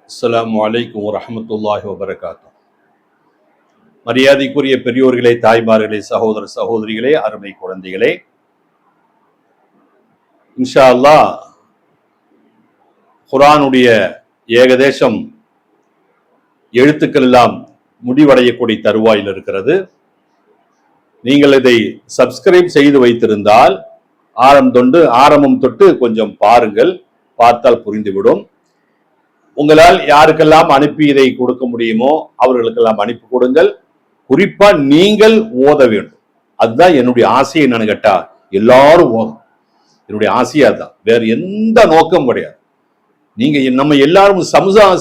அஸ்ஸலாமு அலைக்கும் வரஹ்மத்துல்லாஹி வபரகாத்துஹு. மரியாதைக்குரிய பெரியோர்களே, தாய்மார்களே, சகோதர சகோதரிகளே, அருமை குழந்தைகளே, இன்ஷா அல்லாஹ் குர்ஆனுடைய ஏகதேசம் எழுத்துக்கள் எல்லாம் முடிவடையக்கூடிய தருவாயில் இருக்கிறது. நீங்கள் இதை சப்ஸ்கிரைப் செய்து வைத்திருந்தால் ஆரம்பம் தொட்டு கொஞ்சம் பாருங்கள், பார்த்தால் புரிந்துவிடும். உங்களால் யாருக்கெல்லாம் அனுப்பி இதை கொடுக்க முடியுமோ அவர்களுக்கெல்லாம் அனுப்பி கொடுங்கள். குறிப்பா நீங்கள் ஓத வேண்டும். அதுதான் என்னுடைய ஆசையை. என்னன்னு கேட்டா எல்லாரும் ஓதும். என்னுடைய ஆசையா தான், வேற எந்த நோக்கம் கிடையாது. நீங்க நம்ம எல்லாரும்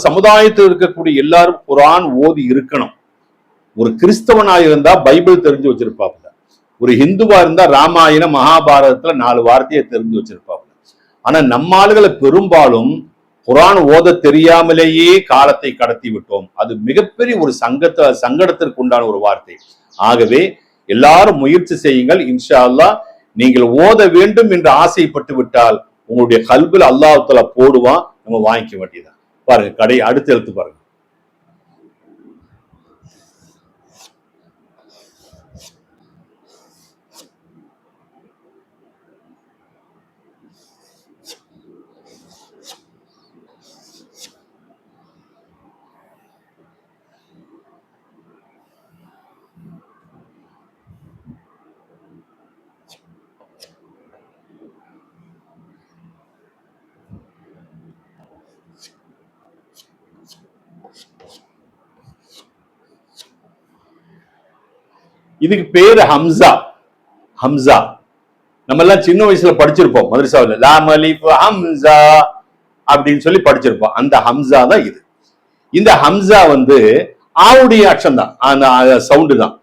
சமுதாயத்தில் இருக்கக்கூடிய எல்லாரும் குர்ஆன் ஓதி இருக்கணும். ஒரு கிறிஸ்தவனா இருந்தா பைபிள் தெரிஞ்சு வச்சிருப்பாங்க. ஒரு ஹிந்துவா இருந்தா ராமாயணம் மகாபாரதத்துல 4 வார்த்தையை தெரிஞ்சு வச்சிருப்பாங்க. ஆனா நம்ம ஆளுகளை பெரும்பாலும் குர்ஆன் ஓத தெரியாமலேயே காலத்தை கடத்தி விட்டோம். அது மிகப்பெரிய ஒரு சங்கடத்திற்கு உண்டான ஒரு வார்த்தை. ஆகவே எல்லாரும் முயற்சி செய்யுங்கள். இன்ஷா அல்லாஹ் நீங்கள் ஓத வேண்டும் என்று ஆசைப்பட்டு விட்டால் உங்களுடைய கல்பில் அல்லாஹ் தஆலா போடுவான். நம்ம வாங்கிக்க வேண்டியதான். பாருங்க, அடுத்த எழுத்து பாருங்க. இதுக்கு பேரு ஹம்சா. ஹம்சா நம்ம எல்லாம் சின்ன வயசுல படிச்சிருப்போம் மதரசாவில். லாம் அலிஃப் ஹம்சா அப்படின்னு சொல்லி படிச்சிருப்போம். அந்த ஹம்சா தான் இது. இந்த ஹம்சா ஆவுடைய அக்ஷம் தான், அந்த சவுண்டு தான்.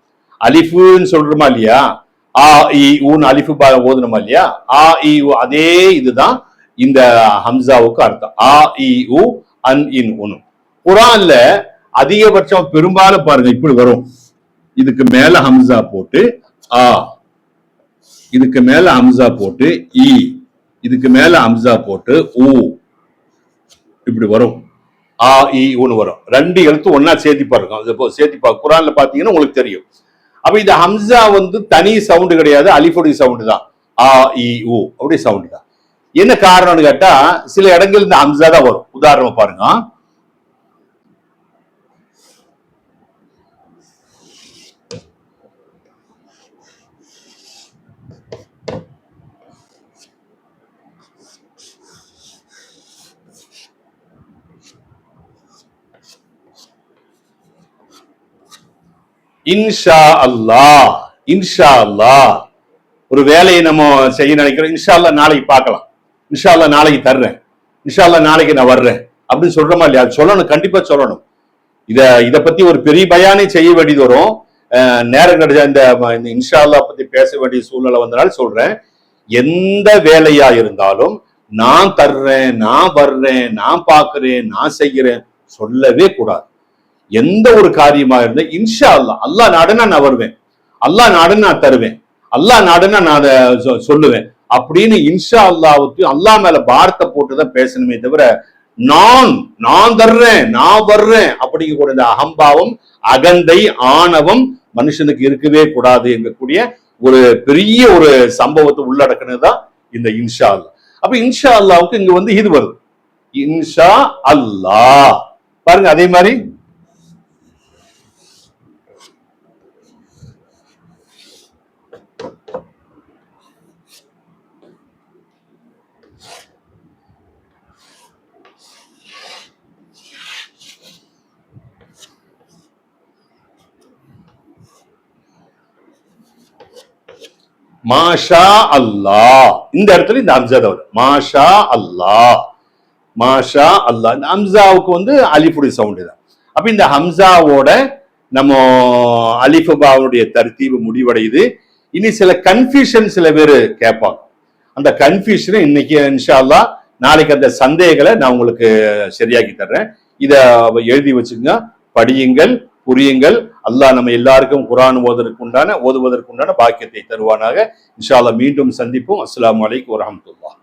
அலிஃபுன்னு சொல்றோமா இல்லையா, ஆ இ ஊன்னு அலிஃபு ஓதுனோமா இல்லையா, ஆ இ உ, அதே இதுதான் இந்த ஹம்சாவுக்கு அர்த்தம். ஆ இ உ அன் இன் உன். குர்ஆன்ல அதிகபட்சம் பெரும்பாலும் பாருங்க இப்படி வரும். இதுக்கு மேல ஹம்சா போட்டு ஆ, இதுக்கு மேல ஹம்சா போட்டு இ, இதுக்கு மேல ஹம்சா போட்டு ஊ, இப்படி வரும். ஆ இ ஊன்னு வரும். 2 எழுத்து ஒன்னா சேர்த்தி பாருங்க. சேர்த்தி குர்ஆன்ல பாத்தீங்கன்னா உங்களுக்கு தெரியும். அப்ப இந்த ஹம்சா தனி சவுண்டு கிடையாது, அலிஃபுடைய சவுண்டு தான். ஆ இ ஊ அப்படி சவுண்டு தான். என்ன காரணம்னு கேட்டா சில இடங்கள் இந்த ஹம்சா தான் வரும். உதாரணமா பாருங்க. இன்ஷா அல்லாஹ். இன்ஷா அல்லாஹ் ஒரு வேலையை நம்ம செய்ய நினைக்கிறோம். இன்ஷா அல்லாஹ் நாளைக்கு பார்க்கலாம், இன்ஷா அல்லாஹ் நாளைக்கு தர்றேன், இன்ஷா அல்லாஹ் நாளைக்கு நான் வர்றேன் அப்படின்னு சொல்றோமா இல்லையா? சொல்லணும், கண்டிப்பா சொல்லணும். இத பத்தி ஒரு பெரிய பயானே செய்ய வேண்டியது வரும். நேரம் கிடைச்சா இந்த இன்ஷா அல்லாஹ் பத்தி பேச வேண்டிய சூழ்நிலை வந்தனால சொல்றேன். எந்த வேலையா இருந்தாலும் நான் தர்றேன், நான் வர்றேன், நான் பாக்குறேன், நான் செய்கிறேன் சொல்லவே கூடாது. எந்த ஒரு காரியமா இருந்தா இன்ஷா அல்லாஹ், அல்லாஹ் நாடுனா நான் வருவேன், அல்லாஹ் நாடுனா நான் தருவேன், அல்லாஹ் நாடுனா நான் அதை சொல்லுவேன் அப்படின்னு இன்ஷா அல்லாஹ்வுக்கு அல்லாஹ் மேல பாரத்தை போட்டுதான் பேசணுமே தவிர நான் தர்றேன், நான் வர்றேன் அப்படிங்கக்கூடிய இந்த அகம்பாவம், அகந்தை, ஆணவம் மனுஷனுக்கு இருக்கவே கூடாது என்கக்கூடிய ஒரு பெரிய ஒரு சம்பவத்தை உள்ளடக்கினதுதான் இந்த இன்ஷா அல்லாஹ். அப்ப இன்ஷா அல்லாஹ்வுக்கு இங்க இது வருது, இன்ஷா அல்லாஹ். பாருங்க, அதே மாதிரி மாஷா அல்லாஹ். இந்த இடத்துல இந்த ஹம்சா வரும். மாஷா அல்லாஹ், மாஷா அல்லாஹ். இந்த ஹம்சாவுக்கு அலிஃபுடைய சவுண்டு தான். அப்ப இந்த ஹம்சாவோட நம்ம அலிஃபாவுடைய தர்த்தீபு முடிவடையுது. இனி சில கன்ஃபியூஷன் சில பேர் கேட்பாங்க. அந்த கன்ஃபியூஷனை இன்னைக்கு இன்ஷா அல்லாஹ், நாளைக்கு அந்த சந்தேகங்களை நான் உங்களுக்கு சரியாக்கி தர்றேன். இத எழுதி வச்சுங்க, படியுங்கள், புரியுங்கள். அல்லாஹ் நம்ம எல்லாருக்கும் குர்ஆன் ஓதுவதற்குண்டான பாக்கியத்தை தருவானாக. இன்ஷா அல்லாஹ் மீண்டும் சந்திப்போம். அஸ்ஸலாமு அலைக்கும் வரஹ்மத்துல்லாஹ்.